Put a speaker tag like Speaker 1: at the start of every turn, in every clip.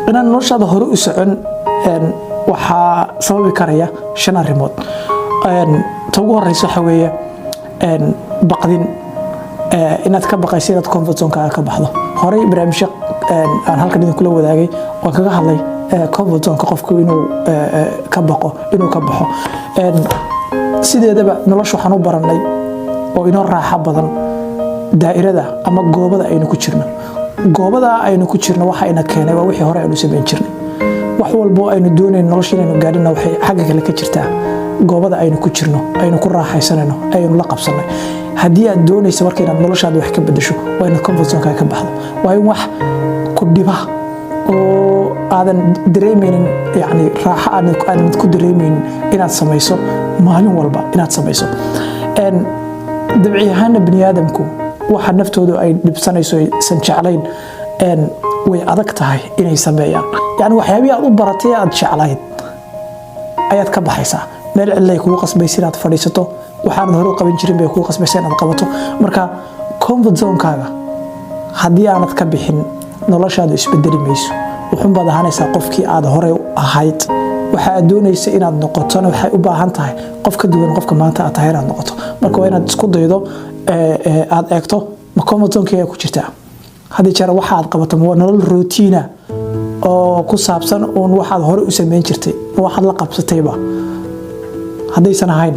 Speaker 1: inaan noloshaada hore u socon waxaa sababi karaya 5 arrimood ta ugu horeysa waxa weeye baqdin inaad ka baqayso inaad comfort zone-kaaga ka baxdo horey barnaamijyo aan halkan idin kula wadaagay waan kaga hadlay comfort zone-ka qofku inuu ka baqo inuu ka baxo sideedaba nolosha waxaan u baranay oo inoo raaxa badan daa'irada ama goobada aynu ku jirno goobada aynu ku jirno waxa ina keenay waa wixii hore aynu sameyn jirnay wax walbo aynu doonayno nolosha inaynu gaadhina waxay xagga kale ka jirtaa goobada aynu ku jirno aynu ku raaxaysanayno aynu la qabsanay haddii aad doonayso marka inaad noloshaada wax ka bedesho waa inaad comfort zone-kaaga ka baxdo waa in wax ku dhiba oo aadan dareemaynin yani raaxo aadan ku dareemaynin inaad samayso maalin walba inaad samayso dabci ahaana bani aadamku waxa naftoodu ay dhibsanayso aysan jeclayn way adag tahay inay sameeyaan yani waxyaabihi aad u baratay aad jeclayd ayaad ka baxaysaa meel cidlay kugu qasbaysa inaad fadhiisato waxaanad hore u qaban jirin bay kugu qasbaysa inaad qabato marka comfort zone-kaaga haddii aanad ka bixin noloshaadu isbedeli mayso wuxuun baad ahaanaysaa qofkii aad hore ahayd waxa aad doonaysa inaad noqotona waxay u baahan tahay qof ka duwan qofka maanta aad tahay inaad noqoto marka waa inaad isku daydo aad eegto ma comfort zone-kaaga ku jirtaa haddii jeer waxa aad qabato waa nolol routiina oo ku saabsan uun waxaad hore u sameyn jirtay waxaad la qabsatayba haddaysan ahayn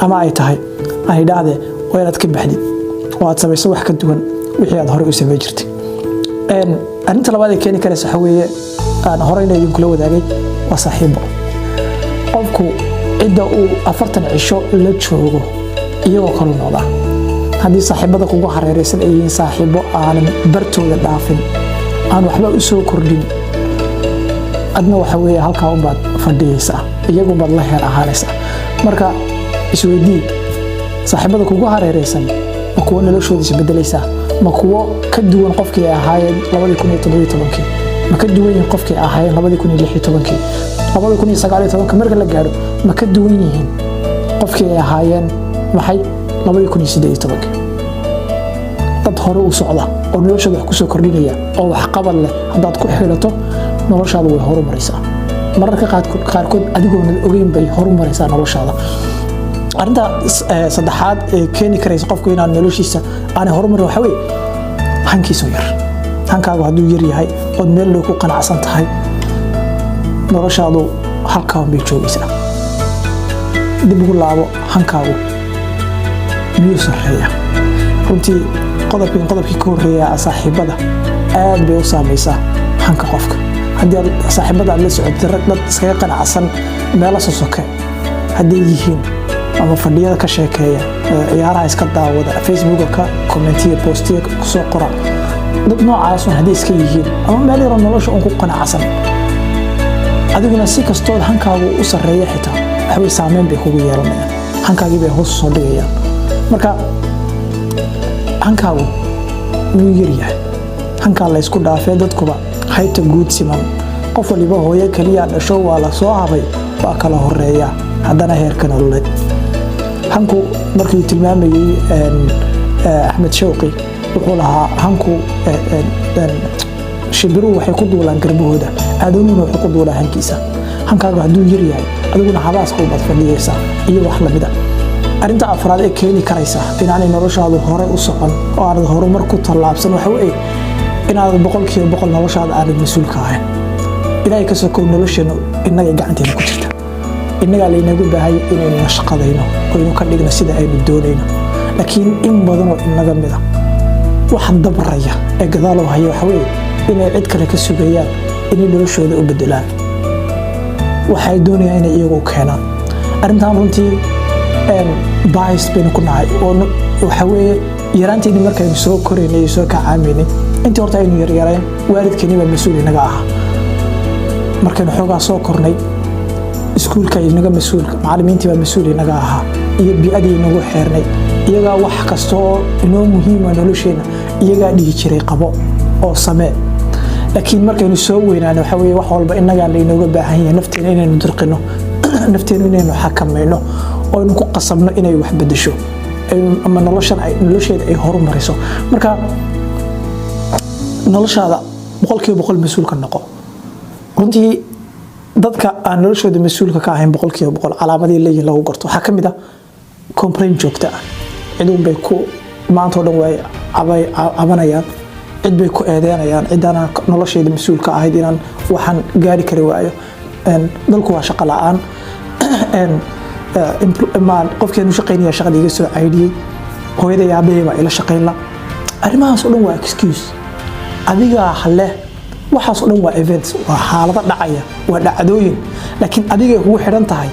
Speaker 1: ama ay tahay aan idhaahdee waa inaad ka baxdid oo aad samayso wax ka duwan wixii aad hore u sameyn jirtay arrinta labaad ee keeni karaysa waxa weeye aan horeyna idinkula wadaagay waa saaxiibo qofku cidda uu 40 cisho la joogo iyagoo kala noqdaa haddii saaxiibada kugu hareeraysan ay yihiin saaxiibo aanan bartooda dhaafin aan waxba u soo kordhin adna waxa weeye halkaa unbaad fadhiyaysaa iyagunbaad la heer ahaanaysaa marka isweydii saaxiibada kugu hareeraysan ma kuwo noloshooda isbedelaysaa ma kuwo ka duwan qofkii ay ahaayeen 2017 ma ka duwan yihiin qofkii ay ahaayeen 2016 2019 marka la gaadho ma ka duwan yihiin qofkii ay ahaayeen maxay 2018 dad hore u socda oo noloshooda wax ku soo kordhinaya oo wax qabad leh haddaad ku xidhato noloshaada way horumaraysaa mararka qaarkood adigoona ogeyn bay horumaraysaa noloshaada arrinta saddexaad ee keeni karaysa qofku inaan noloshiisa aanay horumarin waxa weeye hankiisu yar hankaagu hadduu yar yahay ood meel loo ku qanacsan tahay noloshaadu halkaa bay joogaysaa dib ugu laabo hankaagu miyuu sarreeya runtii qodobkii ka horreeya saaxiibada aad bay u saamaysaa hanka qofka haddii aad saaxiibada aad la socotay rag dad iskaga qanacsan meelo sosoke hadday yihiin ama fadhiyada ka sheekeeya ciyaaraha iska daawada facebooka ka kommentiya postiya kusoo qora dad noocaas hadday iska yihiin ama meel yaro nolosha uun ku qanacsan adiguna si kastood hankaagu u sarreeya xitaa waxbay saameyn bay kugu yeelanayaan hankaagii bay hoos soo dhigayaan marka hankaagu wuu yaryahay hankaa la ysku dhaafee dadkuba haybta guud siman qof waliba hooyo keliya dhasho waa la soo habay waa kala horeeya haddana heerka nololeed hanku markii tilmaamayay Axmed Shawqi wuxuu lahaa hanku shibiru waxay ku duulaan garbahooda aadamuna wuxuu ku duulaa hankiisa hankaagu hadduu yar yahay adiguna habaaska u badfadhiyaysaa iyo wax lamida arrinta afraad ee keeni karaysa inaanay noloshaadu hore u socon oo aanad horumar ku tallaabsan waxa weeye inaad 100% noloshaada aanad mas-uul ka ahayn ilaahay ka sokow nolosheenu innaga gacanteena ku jirta innaga laynagu baahay inaynu shaqadayno oo inuu ka dhigno sida aynu doonayno laakiin in badan oo inaga mida wax dabraya ee gadaalow haya waxa weeye inay cid kale ka sugayaan inay noloshooda u bedelaan waxay doonayaan inay iyagu keenaan arrintan runtii bias baynu ku nahay oo waxa weeye yaraanteedii markaynu soo koraynay soo kacaamaynay intii horta aynu yaryareen waalidkeeni baa mas-uul inaga ahaa markaynu xoogaa soo kornay iskuulka inaga mas-uulka macallimiintii baa mas-uul inaga ahaa iyo bi'adii inagu xeernay iyagaa wax kasta oo inoo muhiima nolosheena iyagaa dhihi jiray qabo oo samee laakiin markaynu soo weynaano waxa weeye wax walba inagaa laynooga baahan yahay nafteena inaynu dirqino nafteenu inaynu xakamayno oo aynu ku qasabno inay wax bedesho ama nolosheeda ay horumariso marka noloshaada 100% mas-uul ka noqo runtii dadka aan noloshooda mas-uulka ka ahayn 100% calaamadii leeyihiin lagu garto waxaa ka mid ah complaint joogta ah ciduun bay ku maanta oo dhan way cabanayaan cid bay ku eedeynayaan cidana nolosheeda mas-uulka ahayd inaan waxaan gaari kari waayo dalku waa shaqo la'aan qofkeenu shaqaynaya shaqada iga soo caydiyey hooyada iyo aabbahay baa ila shaqayn la arrimahaas oo dhan waa excuse adiga hale waxaas oo dhan waa events waa xaalado dhacaya waa dhacdooyin laakiin adiga kugu xidhan tahay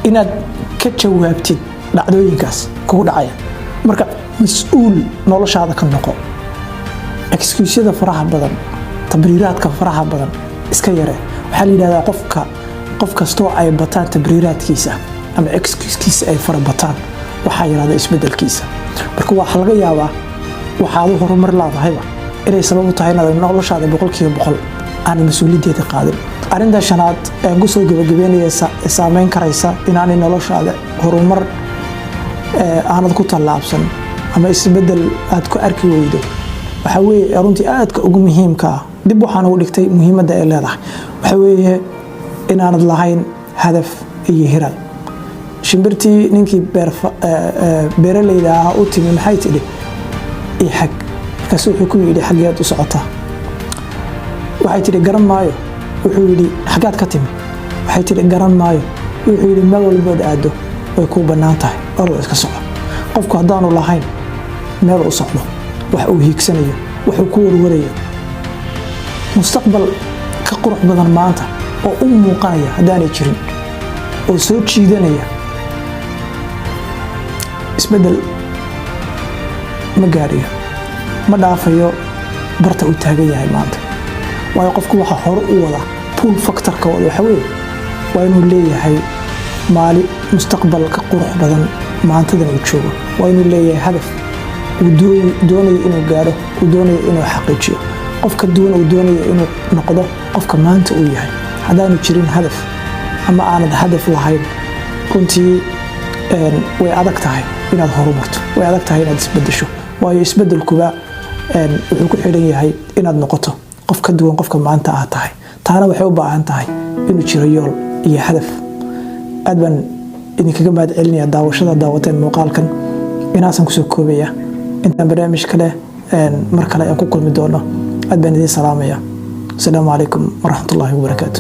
Speaker 1: inaad ka jawaabtid dhacdooyinkaas kugu dhacaya marka mas'uul noloshaada ka noqo excuse-yada faraha badan tabriiraadka faraha badan iska yare waxaa la yidhahdaa qof kastoo ay bataan tabriiraadkiisa ama excuse-kiisa ay fara bataan waxaa yidhahda isbedelkiisa marka waxaa laga yaabaa waxaad u horumar leedahayba inay sabab u tahay inaad noloshaada 100% aan mas-uuliyaddeeda qaadin arrinta shanaad ee ku soo gabagabeynaya saameyn karaysa inaanay noloshaada horumar aanad ku tallaabsan ama isbedel aad ku arki weydo waxa weeye runtii aadka ugu muhiimka ah dib waxaan ugu dhigtay muhiimadda ay leedahay waxa weeye inaanad lahayn hadaf iyo hiral shimbirtii ninkii beeralayda ah u timi maxay tidhi ii xag markaas wuxuu ku yidhi xaggeed u socotaa waxay tidhi garan maayo wuxuu yidhi xaggaad ka timi waxay tidhi garan maayo wuxuu yidhi meel walbood aado way kuu bannaan tahay orda iska soco qofku haddaanu lahayn meel u socdo wax uu hiigsanayo wuxuu ku warwarayo mustaqbal ka qurux badan maanta oo u muuqanaya haddaanay jirin oo soo jiidanaya isbedel ma gaadhayo ma dhaafayo barta uu taagan yahay maanta waayo qofku waxa hore u wada pull factorka wada waxa weeye waa inuu leeyahay maali mustaqbal ka qurux badan maantadan uu joogo waa inuu leeyahay hadaf uu doonayo inuu gaadho uu doonayo inuu xaqiijiyo qofka duwan uu doonayo inuu noqdo qofka maanta uu yahay haddaanu jirin hadaf ama aanad hadaf lahayn runtii way adag tahay inaad horumarto way adag tahay inaad isbedesho waayo isbedelkuba wuxuu ku xidhan yahay inaad noqoto qof ka duwan qofka maanta aad tahay taana waxay u baahan tahay inuu jiro yool iyo hadaf aad baan idinkaga mahad celinaya daawashada daawateen muuqaalkan inaasan kusoo koobaya intaan barnaamij kale mar kale aan ku kulmi doono aad baan idin salaamaya asalaamu calaykum waraxmatullaahi wabarakaatu